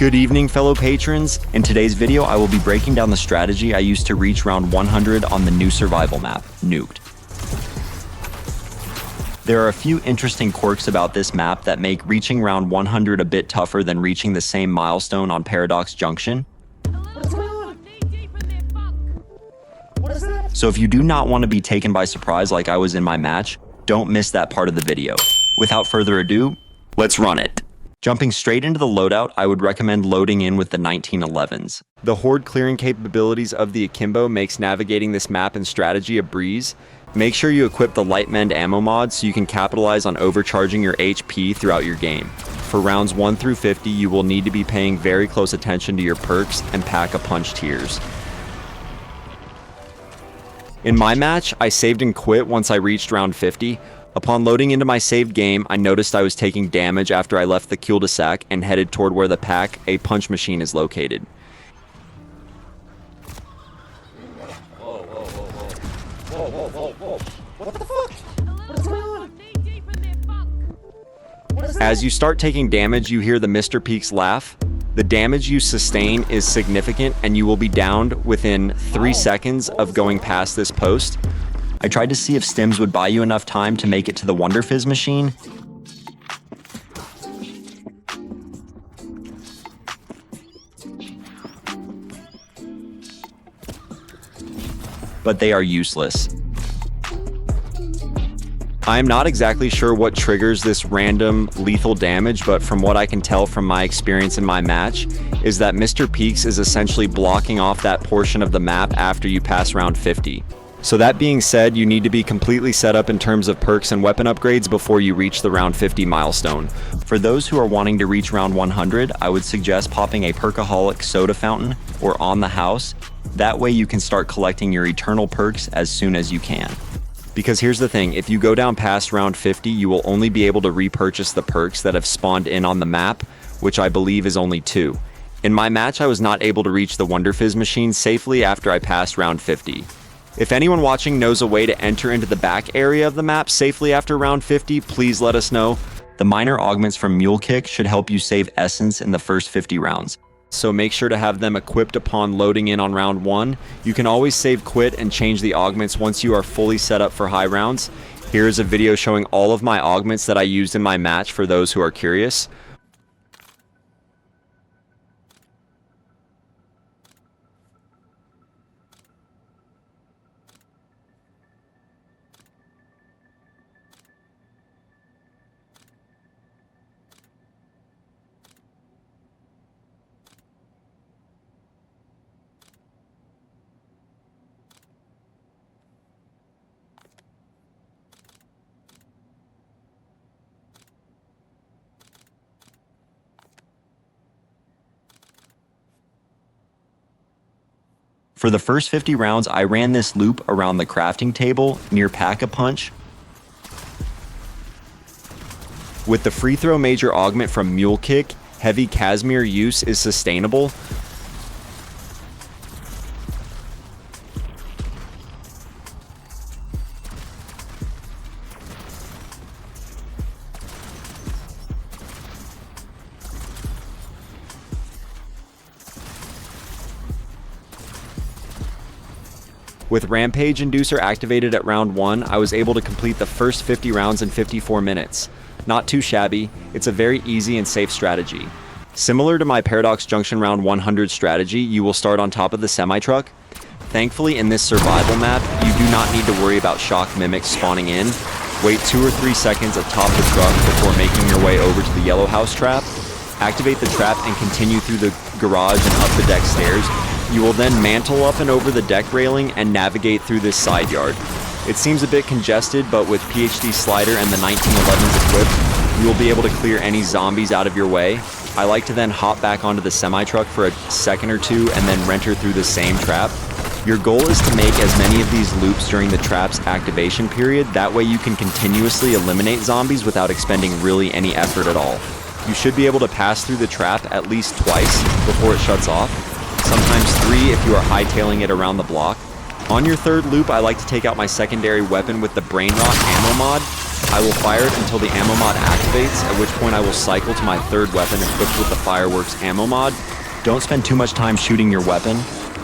Good evening, fellow patrons. In today's video, I will be breaking down the strategy I used to reach round 100 on the new survival map, Nuked. There are a few interesting quirks about this map that make reaching round 100 a bit tougher than reaching the same milestone on Paradox Junction. So if you do not want to be taken by surprise like I was in my match, don't miss that part of the video. Without further ado, let's run it. Jumping straight into the loadout, I would recommend loading in with the 1911s. The horde clearing capabilities of the Akimbo makes navigating this map and strategy a breeze. Make sure you equip the light mend ammo mod so you can capitalize on overcharging your HP throughout your game. For rounds 1 through 50, you will need to be paying very close attention to your perks and pack-a-punch tiers. In my match, I saved and quit once I reached round 50. Upon loading into my saved game, I noticed I was taking damage after I left the cul-de-sac and headed toward where the pack-a-punch machine is located. Whoa. What the fuck? What is going on? What is that? As you start taking damage, you hear the Mr. Peaks laugh. The damage you sustain is significant and you will be downed within 3 seconds of going past this post. I tried to see if stims would buy you enough time to make it to the Wonder Fizz machine. But they are useless. I am not exactly sure what triggers this random lethal damage, but from what I can tell from my experience in my match, is that Mr. Peaks is essentially blocking off that portion of the map after you pass round 50. So that being said, you need to be completely set up in terms of perks and weapon upgrades before you reach the round 50 milestone. For those who are wanting to reach round 100, I would suggest popping a Perkaholic soda fountain or on the house. That way you can start collecting your eternal perks as soon as you can. Because here's the thing, if you go down past round 50, you will only be able to repurchase the perks that have spawned in on the map, which I believe is only 2. In my match, I was not able to reach the Wonder Fizz machine safely after I passed round 50. If anyone watching knows a way to enter into the back area of the map safely after round 50, please let us know. The minor augments from Mule Kick should help you save essence in the first 50 rounds. So make sure to have them equipped upon loading in on round 1. You can always save quit and change the augments once you are fully set up for high rounds. Here is a video showing all of my augments that I used in my match for those who are curious. For the first 50 rounds, I ran this loop around the crafting table near Pack-a-Punch. With the free throw major augment from Mule Kick, heavy Casimir use is sustainable. With Rampage Inducer activated at round 1, I was able to complete the first 50 rounds in 54 minutes. Not too shabby, it's a very easy and safe strategy. Similar to my Paradox Junction round 100 strategy, you will start on top of the semi-truck. Thankfully, in this survival map, you do not need to worry about shock mimics spawning in. Wait 2 or 3 seconds atop the truck before making your way over to the yellow house trap. Activate the trap and continue through the garage and up the deck stairs. You will then mantle up and over the deck railing and navigate through this side yard. It seems a bit congested, but with PhD Slider and the 1911s equipped, you will be able to clear any zombies out of your way. I like to then hop back onto the semi-truck for a second or two and then renter through the same trap. Your goal is to make as many of these loops during the trap's activation period, that way you can continuously eliminate zombies without expending really any effort at all. You should be able to pass through the trap at least twice before it shuts off. Sometimes 3 if you are hightailing it around the block. On your third loop, I like to take out my secondary weapon with the Brain Rot ammo mod. I will fire it until the ammo mod activates, at which point I will cycle to my third weapon equipped with the fireworks ammo mod. Don't spend too much time shooting your weapon.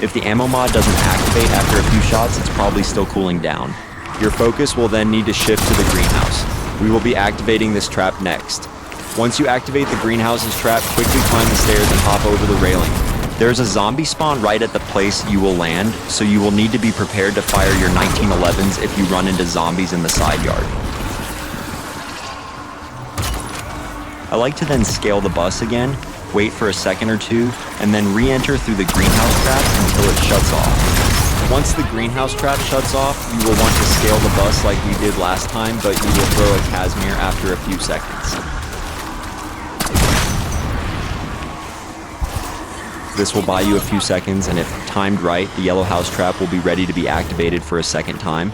If the ammo mod doesn't activate after a few shots, it's probably still cooling down. Your focus will then need to shift to the greenhouse. We will be activating this trap next. Once you activate the greenhouse's trap, quickly climb the stairs and hop over the railing. There's a zombie spawn right at the place you will land, so you will need to be prepared to fire your 1911s if you run into zombies in the side yard. I like to then scale the bus again, wait for a second or two, and then re-enter through the greenhouse trap until it shuts off. Once the greenhouse trap shuts off, you will want to scale the bus like we did last time, but you will throw a Casimir after a few seconds. This will buy you a few seconds, and if timed right, the yellow house trap will be ready to be activated for a second time.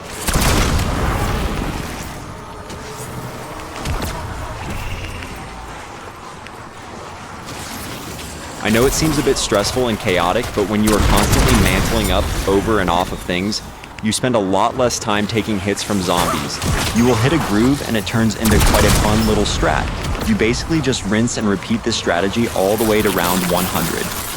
I know it seems a bit stressful and chaotic, but when you are constantly mantling up over and off of things, you spend a lot less time taking hits from zombies. You will hit a groove and it turns into quite a fun little strat. You basically just rinse and repeat this strategy all the way to round 100.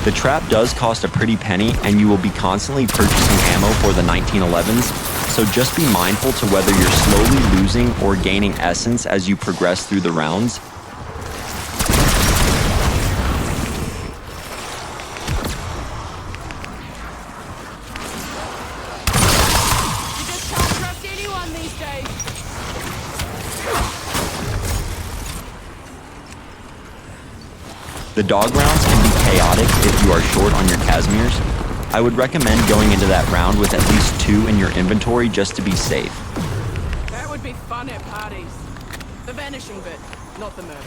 The trap does cost a pretty penny, and you will be constantly purchasing ammo for the 1911s, so just be mindful to whether you're slowly losing or gaining essence as you progress through the rounds. You just can't trust anyone these days. The dog rounds can be chaotic if you are short on your Casimirs. I would recommend going into that round with at least 2 in your inventory just to be safe. That would be fun at parties. The vanishing bit, not the murder.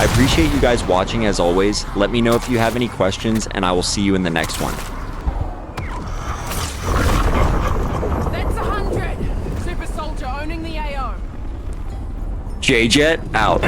I appreciate you guys watching as always. Let me know if you have any questions, and I will see you in the next one. That's 100! Super Soldier owning the AO. J-Jet out.